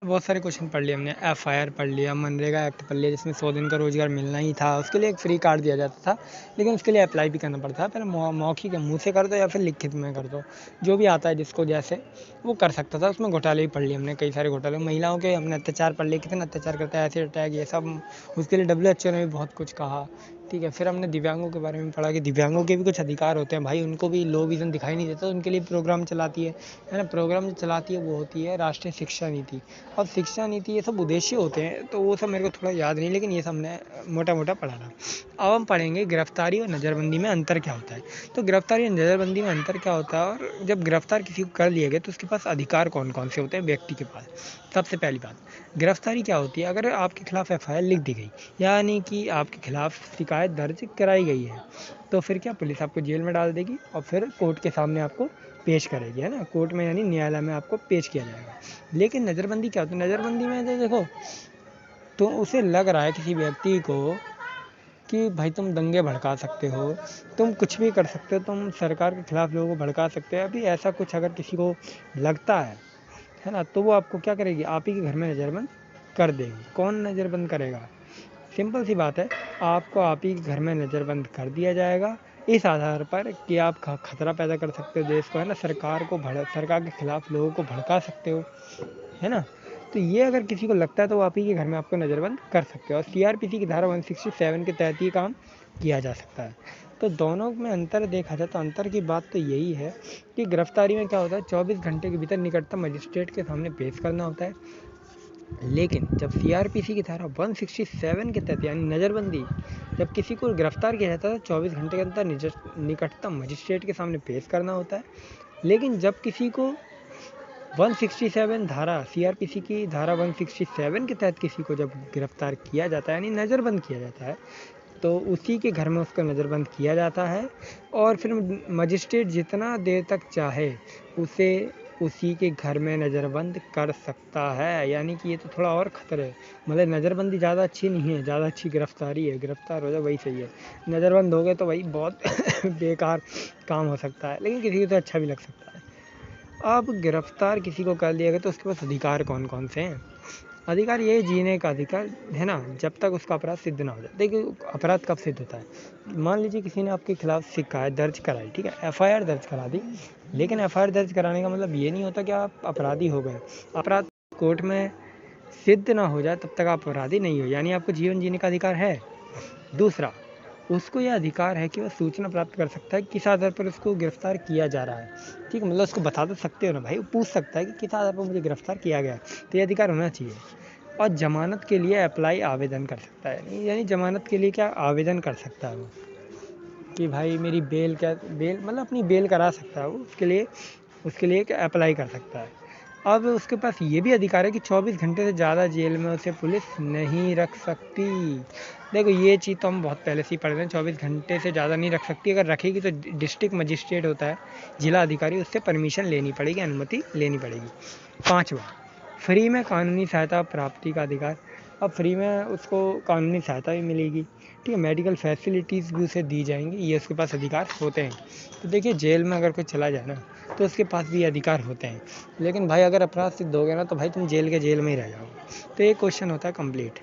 बहुत सारे क्वेश्चन पढ़ लिए हमने, एफआईआर पढ़ लिया, मनरेगा एक्ट पढ़ लिया जिसमें 100 दिन का रोजगार मिलना ही था, उसके लिए एक फ्री कार्ड दिया जाता था, लेकिन उसके लिए अप्लाई भी करना पड़ता है। पहले मौखिक मुँह से कर दो या फिर लिखित में कर दो, जो भी आता है जिसको जैसे वो कर सकता था। उसमें घोटाले भी पढ़ लिए हमने, कई सारे घोटाले, महिलाओं के हमने अत्याचार पढ़ लिए, कितने अत्याचार करता है, एसिड अटैक, ये सब। उसके लिए WHO ने भी बहुत कुछ कहा, ठीक है। फिर हमने दिव्यांगों के बारे में पढ़ा कि दिव्यांगों के भी कुछ अधिकार होते हैं भाई, उनको भी लो विज़न दिखाई नहीं देता, उनके लिए प्रोग्राम चलाती है ना। प्रोग्राम जो चलाती है वो होती है राष्ट्रीय शिक्षा नीति। अब शिक्षा नीति ये सब उद्देश्य होते हैं, तो वो सब मेरे को थोड़ा याद नहीं, लेकिन ये सब हमने मोटा मोटा पढ़ा था। अब हम पढ़ेंगे गिरफ्तारी और नज़रबंदी में अंतर क्या होता है। तो गिरफ्तारी और नज़रबंदी में अंतर क्या होता है, और जब गिरफ्तार किसी को कर लिया गया तो उसके पास अधिकार कौन कौन से होते हैं व्यक्ति के पास। सबसे पहली बात, गिरफ्तारी क्या होती है, अगर आपके खिलाफ एफआईआर लिख दी गई, यानी कि आपके खिलाफ शिकायत दर्ज कराई गई है, तो फिर क्या, पुलिस आपको जेल में डाल देगी और फिर कोर्ट के सामने आपको पेश करेगी, है ना। कोर्ट में यानी न्यायालय में आपको पेश किया जाएगा। लेकिन नज़रबंदी क्या होती है, नज़रबंदी में तो देखो, तो उसे लग रहा है किसी व्यक्ति को कि भाई तुम दंगे भड़का सकते हो, तुम कुछ भी कर सकते हो, तुम सरकार के खिलाफ लोगों को भड़का सकते हो, अभी ऐसा कुछ अगर किसी को लगता है ना, तो वो आपको क्या करेगी, आप ही के घर में नज़रबंद कर देगी। कौन नज़रबंद करेगा, सिंपल सी बात है, आपको आप ही के घर में नज़रबंद कर दिया जाएगा, इस आधार पर कि आप खतरा पैदा कर सकते हो देश को, है ना, सरकार के खिलाफ लोगों को भड़का सकते हो, है ना। तो ये अगर किसी को लगता है तो वो आप ही के घर में आपको नज़रबंद कर सकते हो, और CRPC की धारा 167 के तहत ये काम किया जा सकता है। तो दोनों में अंतर देखा जाए तो अंतर की बात तो यही है कि गिरफ्तारी में क्या होता है, 24 घंटे के भीतर निकटतम मजिस्ट्रेट के सामने पेश करना होता है। लेकिन जब CRPC की धारा 167 के तहत यानी नज़रबंदी, जब किसी को गिरफ्तार किया जाता है तो 24 घंटे के अंदर निकटतम मजिस्ट्रेट के सामने पेश करना होता है। लेकिन जब किसी को 167 धारा, CRPC की धारा 167 के तहत किसी को जब गिरफ्तार किया जाता है यानी नज़रबंद किया जाता है, तो उसी के घर में उसका नज़रबंद किया जाता है, और फिर मजिस्ट्रेट जितना देर तक चाहे उसे उसी के घर में नज़रबंद कर सकता है। यानी कि ये तो थोड़ा और खतरे है, मतलब नज़रबंदी ज़्यादा अच्छी नहीं है, ज़्यादा अच्छी गिरफ्तारी है, गिरफ्तार हो जाए वही सही है। नज़रबंद हो गए तो भाई बहुत बेकार काम हो सकता है, लेकिन किसी को तो अच्छा भी लग सकता है। अब गिरफ्तार किसी को कर लिया गया तो उसके पास अधिकार कौन कौन से हैं। अधिकार ये जीने का अधिकार है ना, जब तक उसका अपराध सिद्ध ना हो जाए। देखिए अपराध कब सिद्ध होता है, मान लीजिए किसी ने आपके खिलाफ शिकायत दर्ज कराई, ठीक है, एफआईआर दर्ज करा दी, लेकिन एफआईआर दर्ज कराने का मतलब ये नहीं होता कि आप अपराधी हो गए। अपराध कोर्ट में सिद्ध ना हो जाए तब तक आप अपराधी नहीं हो, यानी आपको जीवन जीने का अधिकार है। दूसरा, उसको यह अधिकार है कि वह सूचना प्राप्त कर सकता है किस आधार पर उसको गिरफ्तार किया जा रहा है, ठीक है, मतलब उसको बता तो सकते हो ना भाई, वो पूछ सकता है कि किस आधार पर मुझे गिरफ्तार किया गया है, तो ये अधिकार होना चाहिए। और जमानत के लिए अप्लाई आवेदन कर सकता है, यानी जमानत के लिए क्या आवेदन कर सकता है वो, कि भाई मेरी बेल मतलब अपनी बेल करा सकता है वो, उसके लिए अप्लाई कर सकता है। अब उसके पास ये भी अधिकार है कि 24 घंटे से ज़्यादा जेल में उसे पुलिस नहीं रख सकती। देखो ये चीज़ तो हम बहुत पहले से ही पढ़ रहे हैं, 24 घंटे से ज़्यादा नहीं रख सकती, अगर रखेगी तो डिस्ट्रिक्ट मजिस्ट्रेट होता है, जिला अधिकारी, उससे परमिशन लेनी पड़ेगी, अनुमति लेनी पड़ेगी। 5वां, फ्री में कानूनी सहायता प्राप्ति का अधिकार। अब फ्री में उसको कानूनी सहायता भी मिलेगी, ठीक है, मेडिकल फैसिलिटीज़ भी उसे दी जाएंगी, ये उसके पास अधिकार होते हैं। तो देखिए जेल में अगर कोई चला जाए ना तो उसके पास भी अधिकार होते हैं, लेकिन भाई अगर अपराध सिद्ध हो गया ना तो भाई तुम जेल में ही रह जाओगे। तो ये क्वेश्चन होता है कंप्लीट।